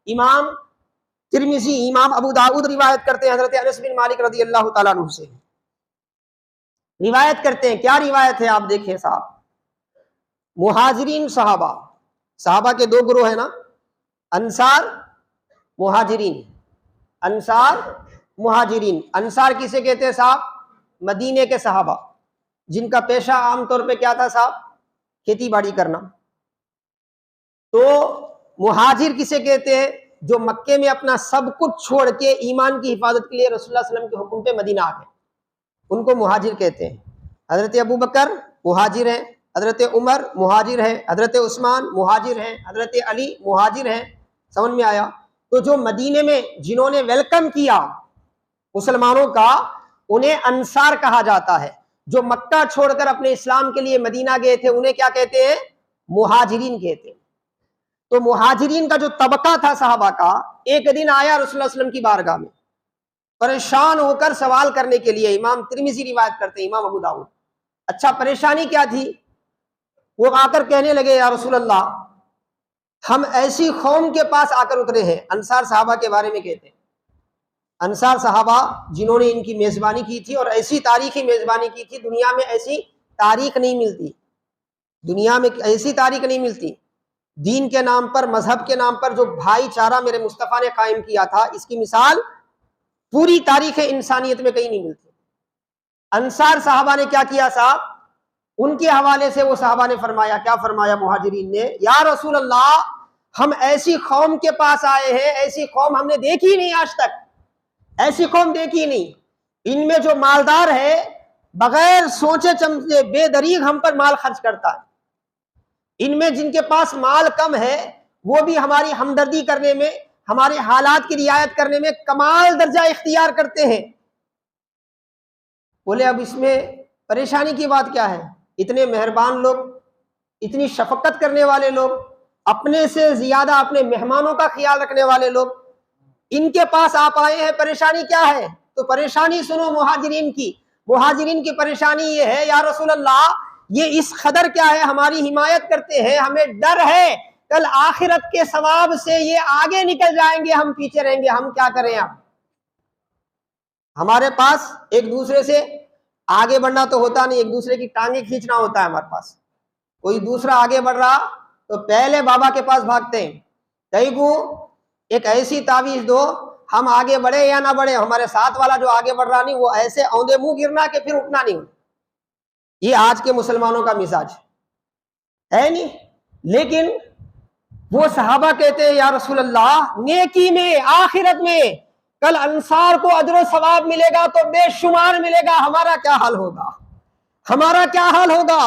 امام ترمذی، امام ابو داؤد روایت کرتے ہیں حضرت انس بن مالک رضی اللہ تعالیٰ عنہ سے روایت کرتے ہیں. کیا روایت ہے آپ دیکھیں صاحب. مہاجرین صحابہ کے دو گروہ ہیں نا، انصار مہاجرین. انصار مہاجرین. انصار کسے کہتے ہیں صاحب؟ مدینے کے صحابہ جن کا پیشہ عام طور پہ کیا تھا صاحب؟ کھیتی باڑی کرنا. تو مہاجر کسے کہتے ہیں؟ جو مکے میں اپنا سب کچھ چھوڑ کے ایمان کی حفاظت کے لیے رسول اللہ صلی اللہ علیہ وسلم کے حکم پہ مدینہ آ گئے، ان کو مہاجر کہتے ہیں. حضرت ابو بکر مہاجر ہیں، حضرت عمر مہاجر ہیں، حضرت عثمان مہاجر ہیں، حضرت علی مہاجر ہیں. سمجھ میں آیا؟ تو جو مدینے میں جنہوں نے ویلکم کیا مسلمانوں کا، انہیں انصار کہا جاتا ہے. جو مکہ چھوڑ کر اپنے اسلام کے لیے مدینہ گئے تھے انہیں کیا کہتے ہیں؟ مہاجرین کہتے ہیں. تو مہاجرین کا جو طبقہ تھا صحابہ کا، ایک دن آیا رسول اللہ صلی اللہ علیہ وسلم کی بارگاہ میں پریشان ہو کر سوال کرنے کے لیے. امام ترمذی روایت کرتے ہیں، امام ابو داؤد. اچھا پریشانی کیا تھی؟ وہ آ کر کہنے لگے یا رسول اللہ ہم ایسی قوم کے پاس آ کر اترے ہیں. انصار صحابہ کے بارے میں کہتے ہیں، انصار صحابہ جنہوں نے ان کی میزبانی کی تھی، اور ایسی تاریخی میزبانی کی تھی، دنیا میں ایسی تاریخ نہیں ملتی، دنیا میں ایسی تاریخ نہیں ملتی. دین کے نام پر، مذہب کے نام پر جو بھائی چارہ میرے مصطفیٰ نے قائم کیا تھا، اس کی مثال پوری تاریخ انسانیت میں کہیں نہیں ملتی. انصار صحابہ نے کیا کیا صاحب؟ ان کے حوالے سے وہ صحابہ نے فرمایا، کیا فرمایا مہاجرین نے؟ یا رسول اللہ ہم ایسی قوم کے پاس آئے ہیں، ایسی قوم ہم نے دیکھی نہیں آج تک، ایسی قوم دیکھی نہیں. ان میں جو مالدار ہے بغیر سوچے سمجھے بے دریغ ہم پر مال خرچ کرتا ہے. ان میں جن کے پاس مال کم ہے وہ بھی ہماری ہمدردی کرنے میں، ہمارے حالات کی رعایت کرنے میں کمال درجہ اختیار کرتے ہیں. بولے اب اس میں پریشانی کی بات کیا ہے؟ اتنے مہربان لوگ، اتنی شفقت کرنے والے لوگ، اپنے سے زیادہ اپنے مہمانوں کا خیال رکھنے والے لوگ، ان کے پاس آپ آئے ہیں، پریشانی کیا ہے؟ تو پریشانی سنو مہاجرین کی. مہاجرین کی پریشانی یہ ہے یا رسول اللہ یہ اس قدر کیا ہے، ہماری حمایت کرتے ہیں، ہمیں ڈر ہے کل آخرت کے ثواب سے یہ آگے نکل جائیں گے، ہم پیچھے رہیں گے، ہم کیا کریں؟ اب ہمارے پاس ایک دوسرے سے آگے بڑھنا تو ہوتا نہیں، ایک دوسرے کی ٹانگیں کھینچنا ہوتا ہے. ہمارے پاس کوئی دوسرا آگے بڑھ رہا تو پہلے بابا کے پاس بھاگتے ہیں، کئی کو ایک ایسی تعویذ دو ہم آگے بڑھے یا نہ بڑھے، ہمارے ساتھ والا جو آگے بڑھ رہا نہیں وہ ایسے اوندے منہ گرنا کہ پھر اٹھنا نہیں. یہ آج کے مسلمانوں کا مزاج ہے نہیں. لیکن وہ صحابہ کہتے ہیں یا رسول اللہ نیکی میں، آخرت میں کل انصار کو اجر و ثواب ملے گا تو بے شمار ملے گا، ہمارا کیا حال ہوگا؟ ہمارا کیا حال ہوگا؟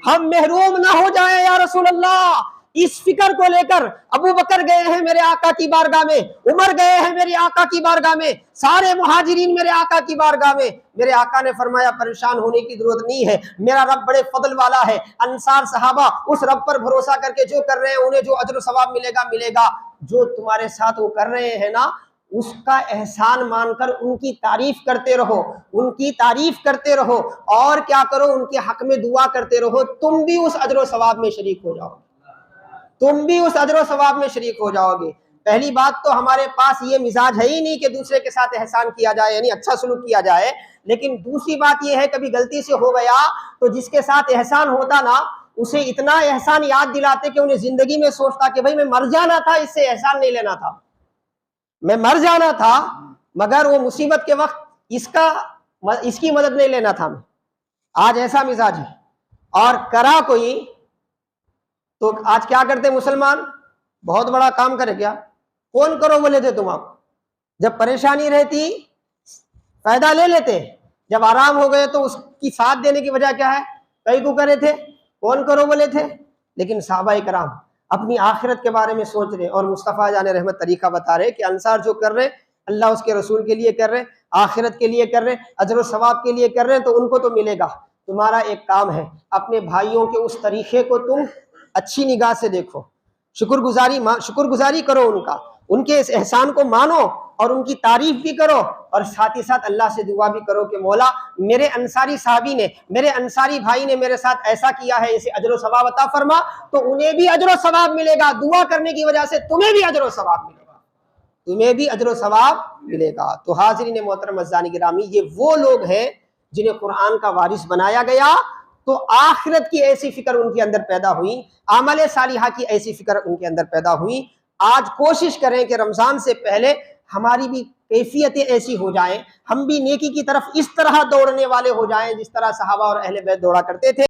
ہم محروم نہ ہو جائیں یا رسول اللہ. اس فکر کو لے کر ابو بکر گئے ہیں میرے آقا کی بارگاہ میں، عمر گئے ہیں میرے آقا کی بارگاہ میں، سارے مہاجرین میرے آقا کی بارگاہ میں. میرے آقا نے فرمایا پریشان ہونے کی ضرورت نہیں ہے، میرا رب بڑے فضل والا ہے. انصار صحابہ اس رب پر بھروسہ کر کے جو کر رہے ہیں انہیں جو اجر و ثواب ملے گا ملے گا. جو تمہارے ساتھ وہ کر رہے ہیں نا اس کا احسان مان کر ان کی تعریف کرتے رہو، ان کی تعریف کرتے رہو، اور کیا کرو ان کے حق میں دعا کرتے رہو. تم بھی اس اجر و ثواب میں شریک ہو جاؤ، تم بھی اس اجر و ثواب میں شریک ہو جاؤ گے. پہلی بات تو ہمارے پاس یہ مزاج ہے ہی نہیں کہ دوسرے کے ساتھ احسان کیا جائے، یعنی اچھا سلوک کیا جائے. لیکن دوسری بات یہ ہے کبھی غلطی سے ہو گیا تو جس کے ساتھ احسان ہوتا نا اسے اتنا احسان یاد دلاتے کہ انہیں زندگی میں سوچتا کہ بھائی میں مر جانا تھا، اس سے احسان نہیں لینا تھا، میں مر جانا تھا مگر وہ مصیبت کے وقت اس کی مدد نہیں لینا تھا. میں آج ایسا مزاج ہے. اور کرا کوئی تو آج کیا کرتے مسلمان؟ بہت بڑا کام کرے کیا؟ کون کرو بولے تھے تم؟ آپ جب پریشانی رہتی فائدہ لے لیتے، جب آرام ہو گئے تو اس کی ساتھ دینے کی وجہ کیا ہے؟ کئی کو کرے تھے، کون کرو بولے تھے. لیکن صحابہ کرام اپنی آخرت کے بارے میں سوچ رہے اور مصطفیٰ جان رحمت طریقہ بتا رہے کہ انصار جو کر رہے اللہ اس کے رسول کے لیے کر رہے، آخرت کے لیے کر رہے، اجر و ثواب کے لیے کر رہے، تو ان کو تو ملے گا. تمہارا ایک کام ہے اپنے بھائیوں کے اس طریقے کو تم اچھی نگاہ سے دیکھو، شکر گزاری کرو ان کے اس احسان کو مانو اور ان کی تعریف بھی کرو، اور ساتھ ہی ساتھ اللہ سے دعا بھی کرو کہ مولا میرے انصاری صحابی نے، میرے انصاری بھائی نے میرے ساتھ ایسا کیا ہے، اسے اجر و ثواب عطا فرما. تو انہیں بھی اجر و ثواب ملے گا، دعا کرنے کی وجہ سے تمہیں بھی اجر و ثواب ملے گا. تمہیں بھی اجر و ثواب ملے گا۔ تو حاضرین محترم عزیزان گرامی، یہ وہ لوگ ہیں جنہیں قرآن کا وارث بنایا گیا، تو آخرت کی ایسی فکر ان کے اندر پیدا ہوئی، عمل صالحہ کی ایسی فکر ان کے اندر پیدا ہوئی۔ آج کوشش کریں کہ رمضان سے پہلے ہماری بھی کیفیتیں ایسی ہو جائیں، ہم بھی نیکی کی طرف اس طرح دوڑنے والے ہو جائیں جس طرح صحابہ اور اہل بیت دوڑا کرتے تھے۔